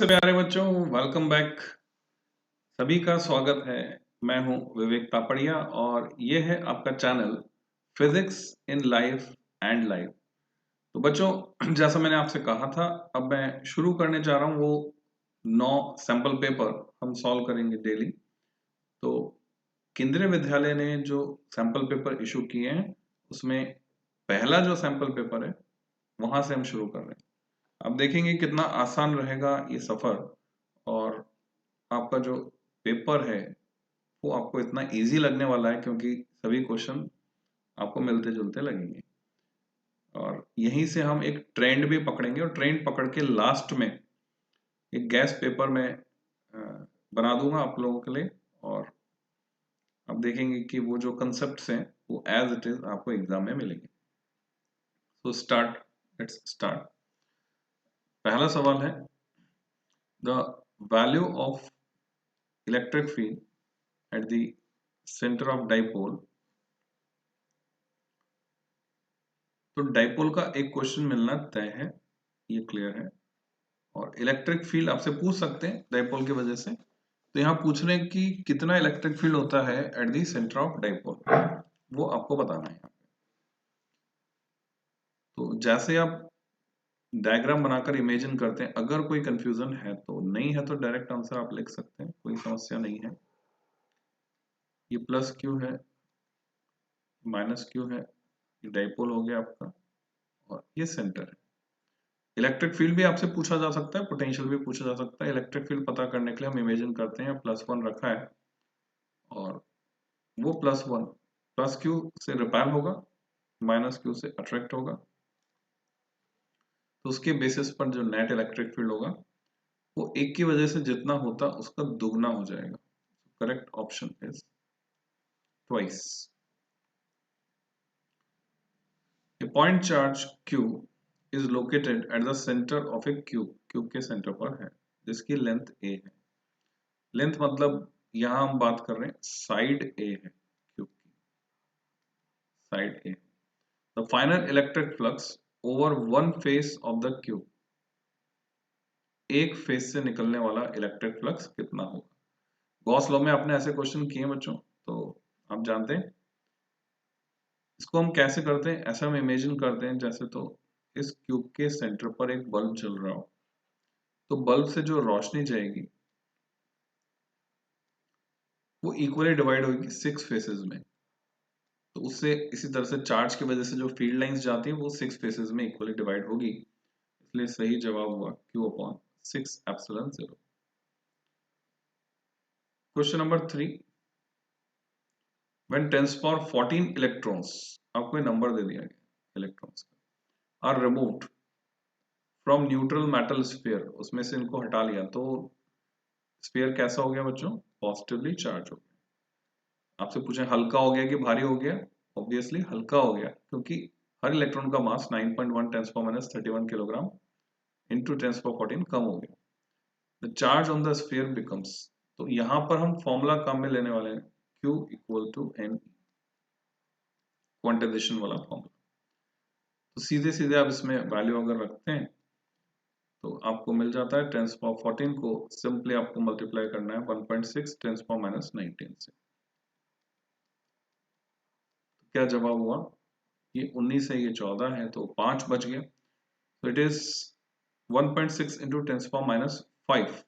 प्यारे बच्चों, welcome back. सभी का स्वागत है। मैं हूं विवेक तापड़िया और ये है आपका channel physics in life and life. तो बच्चों, जैसा मैंने आपसे कहा था, अब मैं शुरू करने जा रहा हूं वो 9 सैंपल पेपर हम सॉल्व करेंगे डेली। तो केंद्रीय विद्यालय ने जो सैंपल पेपर इशू किए हैं उसमें पहला जो सैंपल पेपर है वहां से हम शुरू कर रहे हैं। आप देखेंगे कितना आसान रहेगा ये सफर, और आपका जो पेपर है वो आपको इतना इजी लगने वाला है क्योंकि सभी क्वेश्चन आपको मिलते जुलते लगेंगे। और यहीं से हम एक ट्रेंड भी पकड़ेंगे, और ट्रेंड पकड़ के लास्ट में एक गैस पेपर में बना दूंगा आप लोगों के लिए। और आप देखेंगे कि वो जो कंसेप्ट्स हैं वो एज इट इज आपको एग्जाम में मिलेंगे। तो लेट्स स्टार्ट। पहला सवाल है, the value of electric field at the centre of dipole. तो डाइपोल का एक क्वेश्चन मिलना तय है, ये क्लियर है। और इलेक्ट्रिक फील्ड आपसे पूछ सकते हैं डाइपोल की वजह से। तो यहाँ पूछ रहे हैं कि कितना इलेक्ट्रिक फील्ड होता है at the centre of dipole, वो आपको बताना है यहाँ पे। तो जैसे आप डायग्राम बनाकर इमेजिन करते हैं, अगर कोई कंफ्यूजन है तो, नहीं है तो डायरेक्ट आंसर आप लिख सकते हैं, कोई समस्या नहीं है। ये प्लस क्यू है, माइनस क्यू है, ये डाइपोल हो गया आपका, और ये सेंटर है। इलेक्ट्रिक फील्ड भी आपसे पूछा जा सकता है, पोटेंशियल भी पूछा जा सकता है। इलेक्ट्रिक फील्ड पता करने के लिए हम इमेजिन करते हैं +1 रखा है, और वो प्लस क्यू से रिपेल होगा, माइनस क्यू से अट्रैक्ट होगा। तो उसके बेसिस पर जो नेट इलेक्ट्रिक फील्ड होगा वो एक की वजह से जितना होता उसका दुगना हो जाएगा। Correct option is twice. A point charge Q is located at the center of a cube. Cube के सेंटर पर है जिसकी लेंथ a है। लेंथ मतलब यहां हम बात कर रहे हैं साइड a है, क्यूब की side a। The final electric flux over one face of the cube, एक फेस से निकलने वाला इलेक्ट्रिक फ्लक्स कितना होगा। गॉस लॉ में आपने ऐसे क्वेश्चन किए बच्चों, तो आप जानते हैं। इसको हम कैसे करते हैं, ऐसा हम इमेजिन करते हैं जैसे, तो इस क्यूब के सेंटर पर एक बल्ब जल रहा हो, तो बल्ब से जो रोशनी जाएगी वो इक्वली डिवाइड होगी 6 फेसेस में। तो उससे इसी तरह से चार्ज की वजह से जो फील्ड लाइंस जाती है वो 6 फेसेस में इक्वली डिवाइड होगी, इसलिए सही जवाब हुआ Q/6ε0। Question number 3, when 10⁻14 electrons, आपको नंबर दे दिया गया इलेक्ट्रॉन्स का, are removed from neutral metal sphere, उसमें से इनको हटा लिया तो स्फीयर कैसा हो गया बच्चों, पॉजिटिवली चार्ज हो गया। आपसे पूछे हल्का हो गया कि भारी हो गया, ऑब्वियसली हल्का हो गया, क्योंकि हर इलेक्ट्रॉन का मास 9.1 10⁻31 किलोग्राम इंटू 10⁻14 कम हो गया। The charge on the sphere becomes, तो यहां पर हम फॉर्मूला काम में लेने वाले हैं Q=N, क्वांटाइजेशन वाला फॉर्मूला। तो सीधे सीधे आप इसमें वैल्यू अगर रखते हैं तो आपको मिल जाता है 10⁻14 को सिंपली आपको मल्टीप्लाई करना है 1.6 10⁻19 से। तो क्या जवाब हुआ, ये 19 है, ये 14 है, तो 5 बच गया। तो इट इज 1.6 इंटू 10⁻5।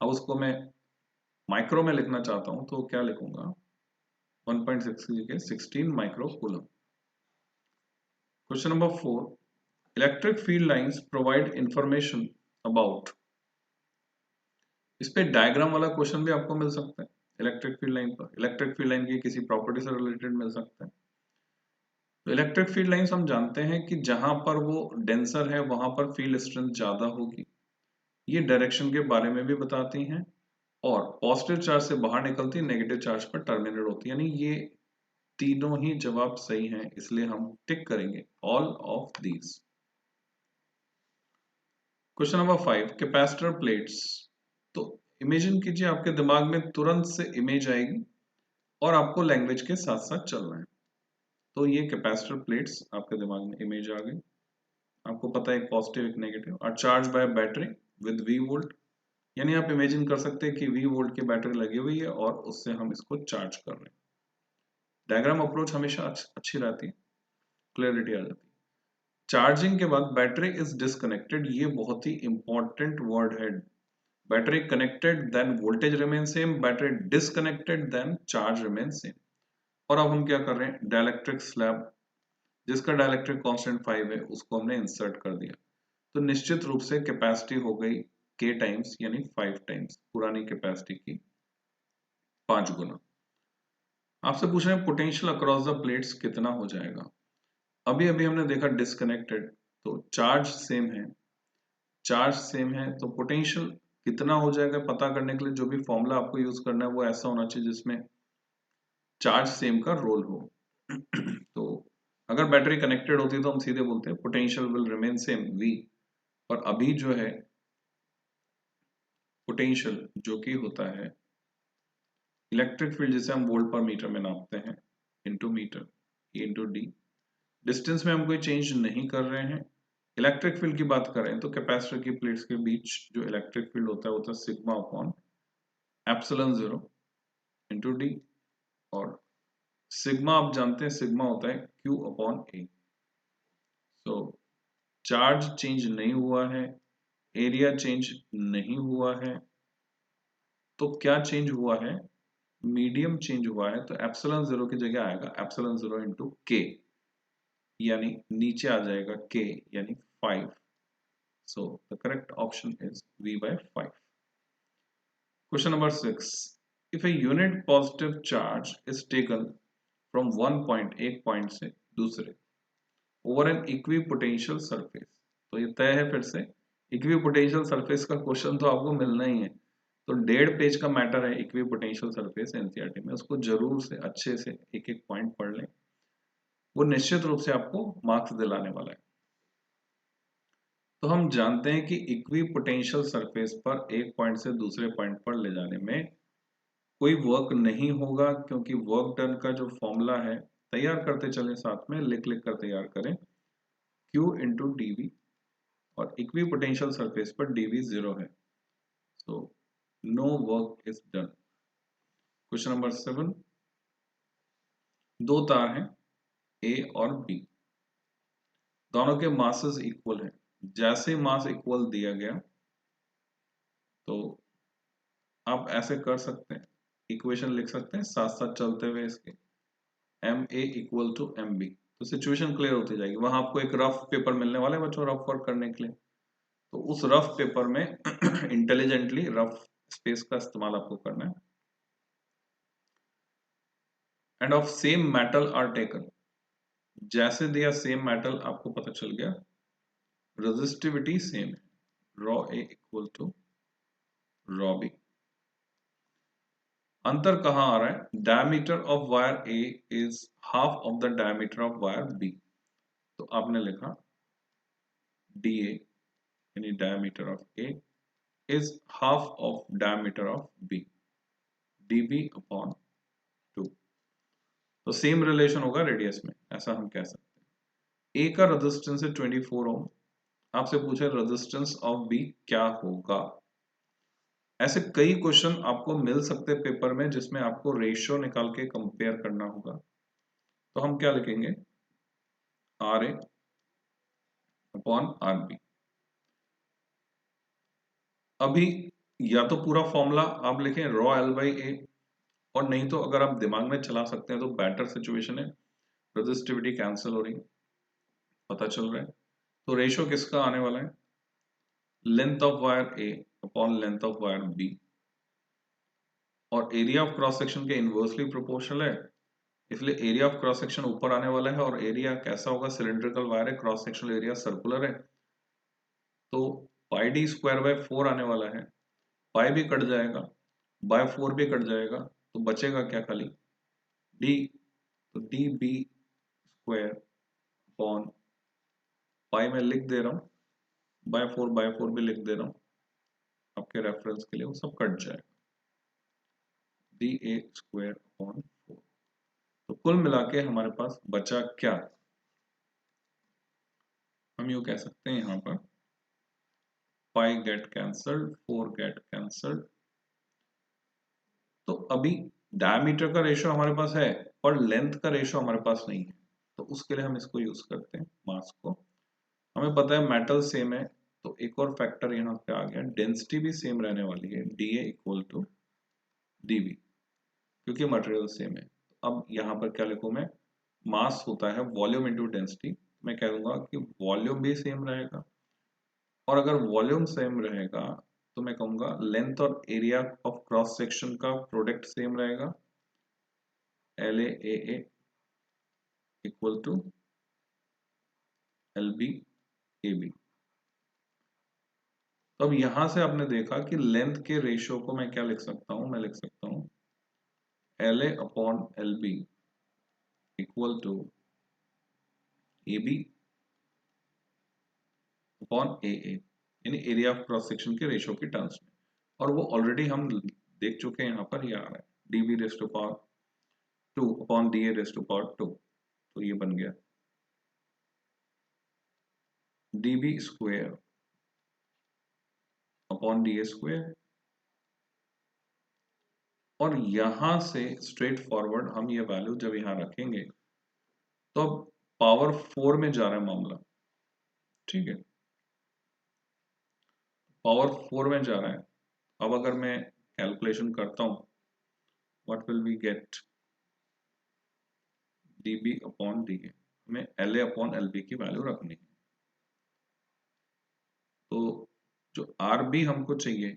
अब उसको मैं माइक्रो में लिखना चाहता हूं तो क्या लिखूंगा, 1.6 की जगह 16 micro coulomb. Question number 4, electric field lines provide information about. इस पे डायग्राम वाला क्वेश्चन भी आपको मिल सकता है। इलेक्ट्रिक फील्ड लाइन पर, इलेक्ट्रिक फील्ड लाइन की किसी प्रॉपर्टी से रिलेटेड मिल सकता है। तो इलेक्ट्रिक फील्ड लाइंस हम जानते हैं कि जहां पर वो डेंसर है वहां पर फील्ड स्ट्रेंथ ज्यादा होगी, ये डायरेक्शन के बारे में भी बताती हैं, और पॉजिटिव चार्ज से बाहर निकलती, नेगेटिव चार्ज पर टर्मिनेट होती है। यानी ये तीनों ही जवाब सही हैं, इसलिए हम टिक करेंगे all of these. Question number 5, capacitor plates. तो इमेजिन कीजिए आपके दिमाग में तुरंत से इमेज आएगी और आपको लैंग्वेज के साथ साथ चलना है। तो ये कैपेसिटर प्लेट्स आपके दिमाग में इमेज आ गई। आपको पता है एक पॉजिटिव एक negative, are charge by battery with V volt. यानी आप इमेजिन कर सकते हैं कि 20 वोल्ट की बैटरी लगी हुई है और उससे हम इसको चार्ज कर रहे हैं। डायग्राम अप्रोच हमेशा अच्छी रहती है, क्लियरिटी आ जाती है। चार्जिंग के बाद बैटरी इज डिस्कनेक्टेड, ये बहुत ही इंपॉर्टेंट वर्ड है। Battery connected then voltage remain same, battery disconnected then charge remain same. और अब हम क्या कर रहे हैं, डाइलेक्ट्रिक स्लैब जिसका डाइलेक्ट्रिक कांस्टेंट 5 है उसको हमने इंसर्ट कर दिया, तो निश्चित रूप से कैपेसिटी हो गई k टाइम्स यानी 5 टाइम्स पुरानी कैपेसिटी की 5 गुना। आपसे पूछ रहे हैं पोटेंशियल अक्रॉस द प्लेट्स कितना हो जाएगा। अभी अभी हमने देखा डिस्कनेक्टेड, तो चार्ज सेम है तो पोटेंशियल कितना हो जाएगा पता करने के लिए जो भी फॉर्मूला आपको यूज करना है वो ऐसा होना चाहिए जिसमें चार्ज सेम का रोल हो। तो अगर बैटरी कनेक्टेड होती है तो हम सीधे बोलते हैं potential will remain same v, और अभी जो है पोटेंशियल जो कि होता है इलेक्ट्रिक फील्ड जिसे हम वोल्ट पर मीटर में नापते हैं into metre e into D, distance में हम कोई चेंज नहीं कर रहे हैं। इलेक्ट्रिक फील्ड की बात करें तो कैपेसिटर की प्लेट्स के बीच जो इलेक्ट्रिक फील्ड होता है वो होता है sigma upon epsilon 0 into D, और सिग्मा आप जानते हैं सिग्मा होता है Q अपॉन ए। सो चार्ज चेंज नहीं हुआ है, एरिया चेंज नहीं हुआ है, तो क्या चेंज हुआ है, मीडियम चेंज हुआ है। तो एप्सिलॉन 0 की जगह आएगा एप्सिलॉन 0 इंटू के, यानी नीचे आ जाएगा k यानी 5। So the correct option is v by 5। Question number 6, if a unit positive charge is taken from one point, एक पॉइंट से दूसरे, ओवर एन इक्विपोटेंशियल सरफेस, तो ये तय है फिर से इक्विपोटेंशियल सरफेस का क्वेश्चन तो आपको मिलना ही है। तो 1.5 पेज का मैटर है इक्विपोटेंशियल सरफेस एनसीईआरटी में, उसको जरूर से अच्छे से एक एक पॉइंट पढ़ लें, वो निश्चित रूप से आपको मार्क्स दिलाने वाला है। तो हम जानते हैं कि इक्विपोटेंशियल सरफेस पर एक पॉइंट से दूसरे पॉइंट पर ले जाने में कोई वर्क नहीं होगा, क्योंकि वर्क डन का जो फॉर्मूला है तैयार करते चले साथ में, लिख लिख कर तैयार करें, Q इंटू डी वी, और इक्विपोटेंशियल सरफेस पर dv 0 है, so no work is done. Question number 7, दो तार हैं A और B, दोनों के मासेस इक्वल हैं। जैसे मास इक्वल दिया गया तो आप ऐसे कर सकते हैं, इक्वेशन लिख सकते हैं साथ साथ चलते हुए इसके, M A equal to M B, तो सिचुएशन क्लियर होती जाएगी। वहां आपको एक रफ पेपर मिलने वाला है बच्चों रफ वर्क करने के लिए, तो उस रफ पेपर में इंटेलिजेंटली रफ स्पेस का इस्तेमाल आपको करना है। End of same metal are taken, जैसे दिया सेम मेटल आपको पता चल गया, रेजिस्टिविटी सेम है, rho A equal to rho B. अंतर कहां आ रहा है, diameter of wire A is half of the diameter of wire B, तो आपने लिखा डी ए यानी diameter of A is half of diameter of B, D B upon 2, तो सेम रिलेशन होगा रेडियस में, ऐसा हम कह सकते हैं। ए का रेजिस्टेंस है 24 ओम, आपसे पूछे रेजिस्टेंस ऑफ बी क्या होगा। ऐसे कई क्वेश्चन आपको मिल सकते हैं पेपर में जिसमें आपको रेशियो निकाल के कंपेयर करना होगा, तो हम क्या लिखेंगे, R A upon R B. अभी या तो पूरा फॉर्मूला आप लिखें रॉ एल बाई ए, और नहीं तो अगर आप दिमाग में चला सकते हैं तो बेटर सिचुएशन है, रेजिस्टिविटी कैंसिल हो रही पता चल रहा है, तो रेशियो किसका आने वाला है, length of wire A upon length of wire B, और एरिया ऑफ क्रॉस सेक्शन के इनवर्सली प्रोपोर्शनल है, इसलिए एरिया ऑफ क्रॉस सेक्शन ऊपर आने वाला है, और एरिया कैसा होगा, सिलिंड्रिकल वायर है, क्रॉस सेक्शनल एरिया सर्कुलर है, तो पाई डी स्क्वायर बाय 4 आने वाला है, पाई भी कट जाएगा, बाय 4 भी कट जाएगा, तो बचेगा क्या, खाली डी, तो D B square upon pi में लिख दे रहा हूँ, बाय 4 भी लिख दे रहा हूँ आपके रेफरेंस के लिए, वो सब कट जाएगा, डी ए स्क्वायर अपॉन 4। तो कुल मिला के हमारे पास बचा क्या, हम यूं कह सकते हैं यहाँ पर pi get cancelled, 4 get cancelled, answer. तो अभी डायमीटर का रेशियो हमारे पास है और लेंथ का रेशियो हमारे पास नहीं है, तो उसके लिए हम इसको यूज करते हैं मास को। हमें पता है मेटल सेम है, तो एक और फैक्टर यहाँ पे आ गया, डेंसिटी भी सेम रहने वाली है, dA इक्वल टू dV, क्योंकि मटेरियल सेम है। अब यहाँ पर क्या लिखूं मैं, मास होता है वॉल्यूम इंटू डेंसिटी, मैं कह दूंगा कि वॉल्यूम भी सेम रहेगा, और अगर वॉल्यूम सेम रहेगा तो मैं कहूंगा लेंथ और एरिया ऑफ क्रॉस सेक्शन का प्रोडक्ट सेम रहेगा, LAAA इक्वल टू LBAB। तो अब यहां से आपने देखा कि लेंथ के रेशियो को मैं क्या लिख सकता हूं, मैं लिख सकता हूं LA upon LB equal to AB upon AA, यानी एरिया ऑफ क्रॉस सेक्शन के रेशियो के टर्म्स में। और वो ऑलरेडी हम देख चुके हैं, यहाँ पर ये आ रहा है DB raise to power 2 upon DA raise to power 2, तो ये बन गया DB square upon DA square. और यहां से स्ट्रेट फॉरवर्ड हम ये वैल्यू जब यहाँ रखेंगे तो अब पावर 4 में जा रहा है मामला, ठीक है, पावर 4 में जा रहा है। अब अगर मैं कैलकुलेशन करता हूं, what will we get, DB upon DA, हमें LA अपॉन LB की वैल्यू रखनी है। तो जो RB हमको चाहिए,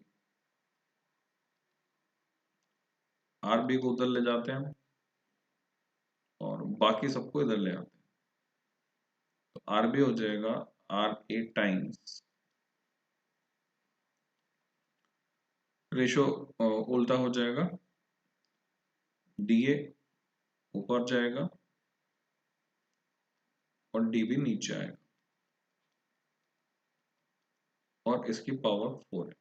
RB को उधर ले जाते हैं और बाकी सबको इधर ले आते हैं, तो RB हो जाएगा RA टाइम्स, रेशो उल्टा हो जाएगा, DA ऊपर जाएगा और DB नीचे आएगा, और इसकी पावर 4 है।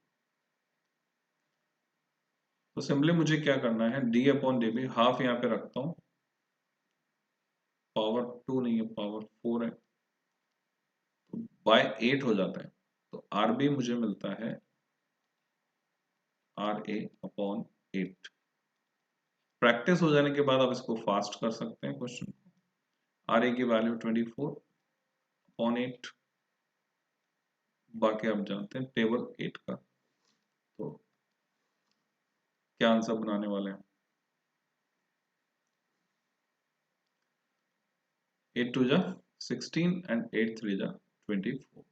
तो सिंपली मुझे क्या करना है, D अपॉन DB हाफ यहाँ पे रखता हूँ, पावर 2 नहीं है पावर 4 है, तो बाय 8 हो जाता है। तो RB मुझे मिलता है RA अपॉन 8। प्रैक्टिस हो जाने के बाद आप इसको फास्ट कर सकते हैं क्वेश्चन को। RA की वैल्यू 24 अपॉन 8, बाकी आप जानते हैं टेबल 8 का। तो क्या आंसर बनाने वाले हैं, 8 2 जा 16 and 8 3 जा 24।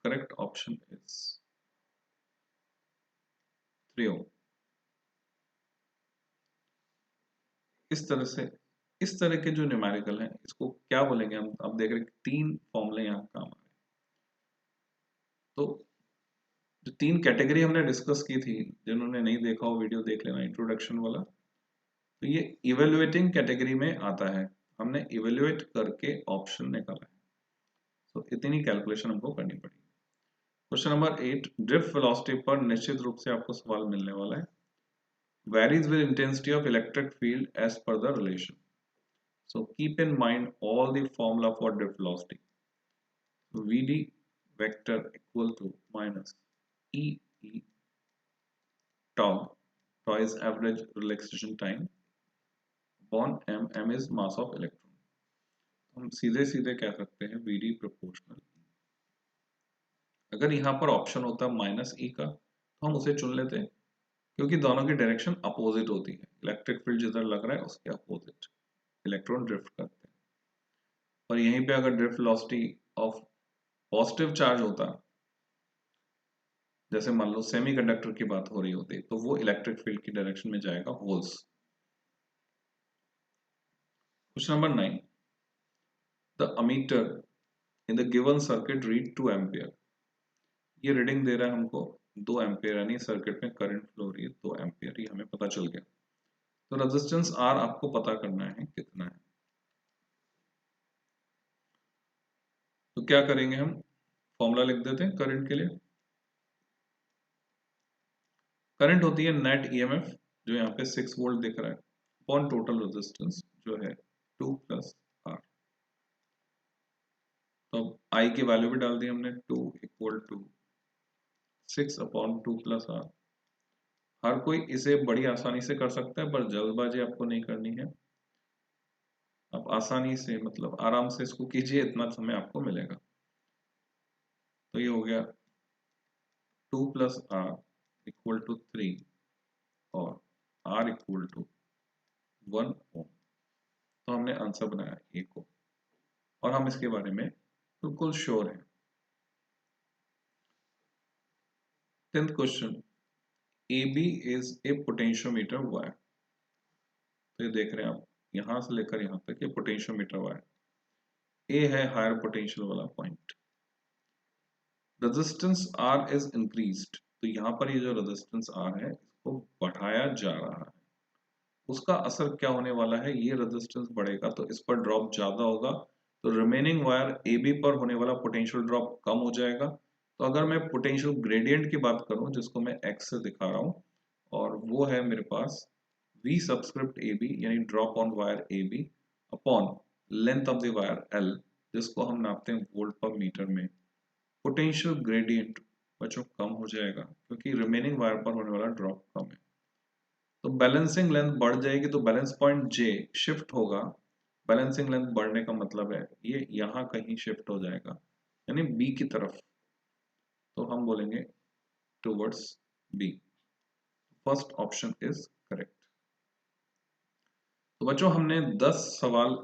Correct option is 3। इस तरह के जो न्यूमेरिकल हैं इसको क्या बोलेंगे हम, अब देख रहे हैं 3 फॉर्मूले यहाँ काम आ रहे हैं। तो जो 3 कैटेगरी हमने डिस्कस की थी, जिन्होंने नहीं देखा हो वीडियो देख लेना, इंट्रोडक्शन वाला। तो ये इवेल्युएटिंग कैटेगरी में आता है, हमने इवेल्युएट करके ऑप्शन निकाला है, तो इतनी कैलकुलेशन हमको करनी पड़ी। क्वेश्चन नंबर 8, ड्रिफ्ट वेलोसिटी पर निश्चित रूप से आपको सवाल मिलने वाला है, varies with intensity of electric field as per the relation. So keep in mind all the formula for drift velocity. Vd vector equal to minus E tau, tau is average relaxation time, upon m is mass of electron. हम सीधे सीधे कह सकते हैं Vd proportional, अगर यहाँ पर option होता माइनस ई का तो हम उसे चुन लेते, क्योंकि दोनों की डायरेक्शन अपोजिट होती है, इलेक्ट्रिक फील्ड जिधर लग रहा है उसके अपोजिट इलेक्ट्रॉन ड्रिफ्ट करते हैं। और यहीं पे अगर drift velocity of positive charge होता, जैसे मान लो सेमीकंडक्टर की बात हो रही होती, तो वो इलेक्ट्रिक फील्ड की डायरेक्शन में जाएगा holes. Question number 9, the ammeter in the given circuit read 2 ampere. ये रीडिंग दे रहा है हमको 2 एम्पियर, यानी सर्किट में करंट फ्लो हो रही है 2 एम्पियर, ये हमें पता चल गया। तो रेजिस्टेंस R आपको पता करना है कितना है। तो क्या करेंगे, हम फॉर्मूला लिख देते हैं करंट के लिए। करंट होती है नेट ईएमएफ, जो यहाँ पे 6 वोल्ट दिख रहा है, अपॉन टोटल रेजिस्टेंस जो है 2 प्लस R। तो अब I की वैल्यू भी डाल दी हमने, 2 equal to 6 upon 2 plus R, हर कोई इसे बड़ी आसानी से कर सकता है, पर जल्दबाजी आपको नहीं करनी है। आप आसानी से मतलब आराम से इसको कीजिए, इतना समय आपको मिलेगा। तो ये हो गया 2 + r = 3 और r = 1 ओम। तो हमने आंसर बनाया ए को, और हम इसके बारे में बिल्कुल श्योर हैं। 10th question, AB is a potentiometer wire. तो ये देख रहे हैं आप, यहां से लेकर यहां तक ये पोटेंशियोमीटर वायर। ए है हायर पोटेंशियल वाला point. Resistance R is increased. तो यहाँ पर ये जो रेजिस्टेंस R है इसको बढ़ाया जा रहा है। उसका असर क्या होने वाला है, ये रेजिस्टेंस बढ़ेगा तो इस पर ड्रॉप ज्यादा होगा, तो रिमेनिंग वायर AB पर होने वाला पोटेंशियल ड्रॉप कम हो जाएगा। तो अगर मैं पोटेंशियल ग्रेडियंट की बात करूं, जिसको मैं x से दिखा रहा हूं, और वो है मेरे पास V सबस्क्रिप्ट AB यानी drop on wire AB upon length of the wire L, जिसको हम नापते हैं वोल्ट पर मीटर में। पोटेंशियल ग्रेडियंट बच्चों कम हो जाएगा क्योंकि रिमेनिंग वायर पर होने वाला ड्रॉप कम है। तो बैलेंसिंग लेंथ बढ़ जाएगी तो बैलेंस पॉइंट J शिफ्ट होगा। बैलेंसिंग लेंथ बढ़ने का मतलब है ये यहाँ कहीं शिफ्ट हो जाएगा, यानी B की तरफ। तो हम बोलेंगे towards B। First option is correct. तो बच्चों हमने 10 सवाल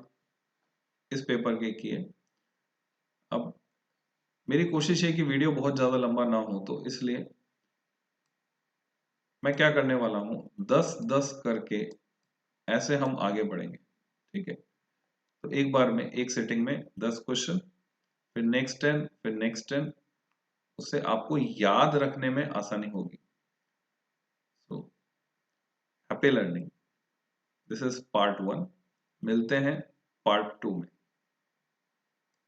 इस पेपर के किए। अब मेरी कोशिश है कि वीडियो बहुत ज्यादा लंबा ना हो, तो इसलिए मैं क्या करने वाला हूं, 10-10 करके ऐसे हम आगे बढ़ेंगे। ठीक है, तो एक बार में एक सेटिंग में 10 क्वेश्चन, फिर नेक्स्ट 10, फिर नेक्स्ट 10। उससे आपको याद रखने में आसानी होगी। So happy learning. This is part 1। मिलते हैं पार्ट 2 में।